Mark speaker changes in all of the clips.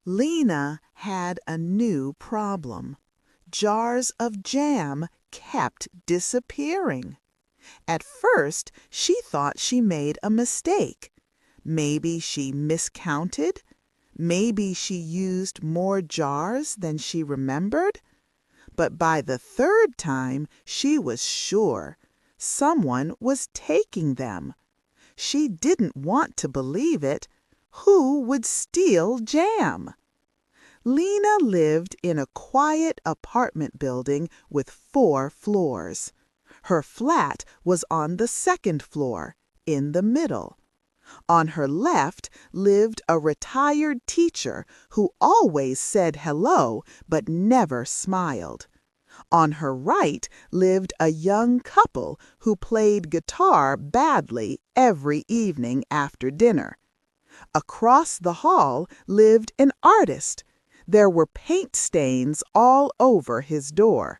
Speaker 1: Lena had a new problem. Jars of jam kept disappearing. At first, she thought she made a mistake. Maybe she miscounted. Maybe she used more jars than she remembered. But by the third time, she was sure someone was taking them. She didn't want to believe it. Who would steal jam? Lena lived in a quiet apartment building with 4 floors. Her flat was on the second floor, in the middle. On her left lived a retired teacher who always said hello but never smiled. On her right lived a young couple who played guitar badly every evening after dinner. Across the hall lived an artist. There were paint stains all over his door.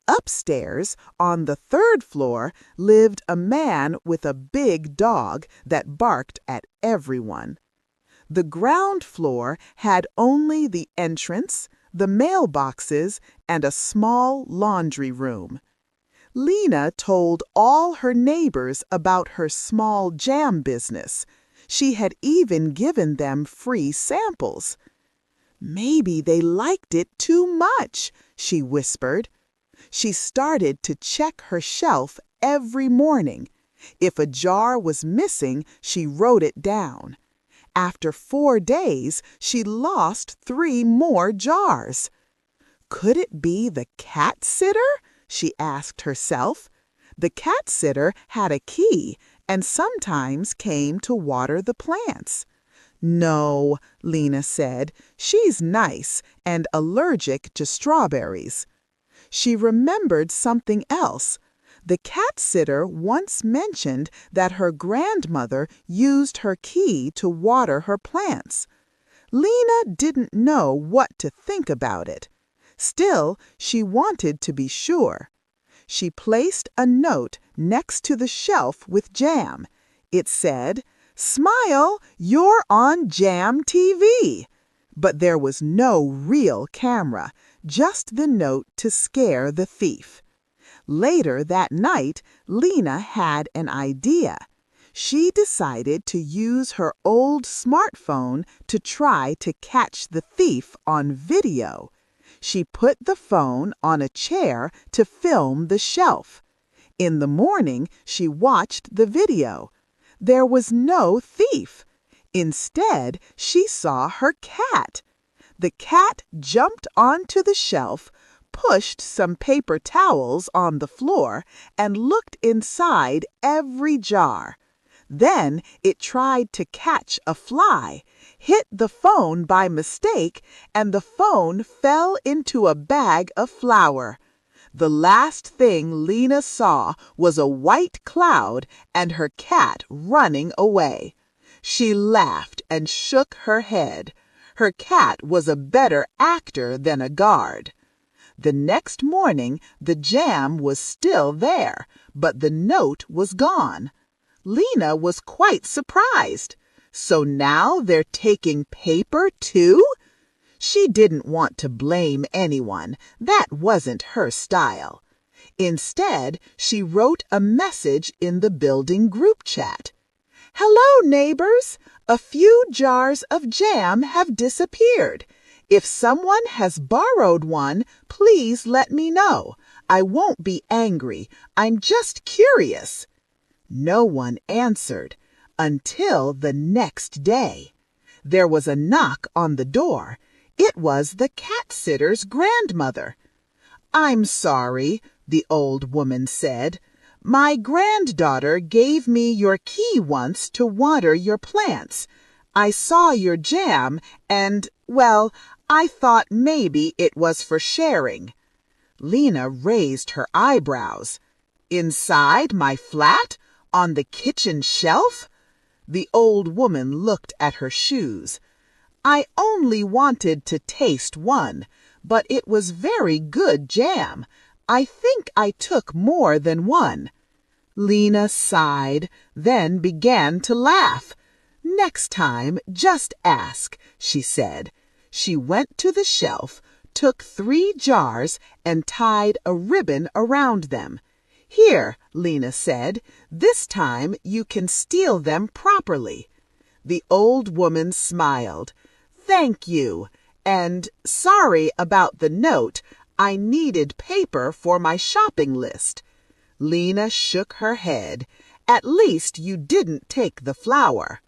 Speaker 1: Upstairs, on the 3rd floor, lived a man with a big dog that barked at everyone. The ground floor had only the entrance, the mailboxes, and a small laundry room. Lena told all her neighbors about her small jam business. She had even given them free samples. Maybe they liked it too much, she whispered. She started to check her shelf every morning. If a jar was missing, she wrote it down. After 4 days, she lost 3 more jars. Could it be the cat sitter? She asked herself. The cat sitter had a key and sometimes came to water the plants. No, Lena said, she's nice and allergic to strawberries. She remembered something else. The cat sitter once mentioned that her grandmother used her key to water her plants. Lena didn't know what to think about it. Still, she wanted to be sure. She placed a note next to the shelf with jam. It said, "Smile, you're on Jam TV." But there was no real camera, just the note to scare the thief. Later that night, Lena had an idea. She decided to use her old smartphone to try to catch the thief on video. She put the phone on a chair to film the shelf. In the morning, she watched the video. There was no thief. Instead, she saw her cat. The cat jumped onto the shelf, pushed some paper towels on the floor, and looked inside every jar. Then it tried to catch a fly, hit the phone by mistake, and the phone fell into a bag of flour. The last thing Lena saw was a white cloud and her cat running away. She laughed and shook her head. Her cat was a better actor than a guard. The next morning, the jam was still there, but the note was gone. Lena was quite surprised. So now they're taking paper too? She didn't want to blame anyone. That wasn't her style. Instead, she wrote a message in the building group chat. "Hello, neighbors! A few jars of jam have disappeared. If someone has borrowed one, please let me know. I won't be angry. I'm just curious." No one answered until the next day. There was a knock on the door. It was the cat-sitter's grandmother. "I'm sorry," the old woman said. "My granddaughter gave me your key once to water your plants. I saw your jam and, well, I thought maybe it was for sharing." Lena raised her eyebrows. "Inside my flat? On the kitchen shelf?" The old woman looked at her shoes. "I only wanted to taste one, but it was very good jam. I think I took more than one." Lena sighed, then began to laugh. "Next time, just ask," she said. She went to the shelf, took 3 jars, and tied a ribbon around them. "Here," Lena said, "this time you can steal them properly." The old woman smiled. "Thank you, and sorry about the note. I needed paper for my shopping list." Lena shook her head. "At least you didn't take the flour."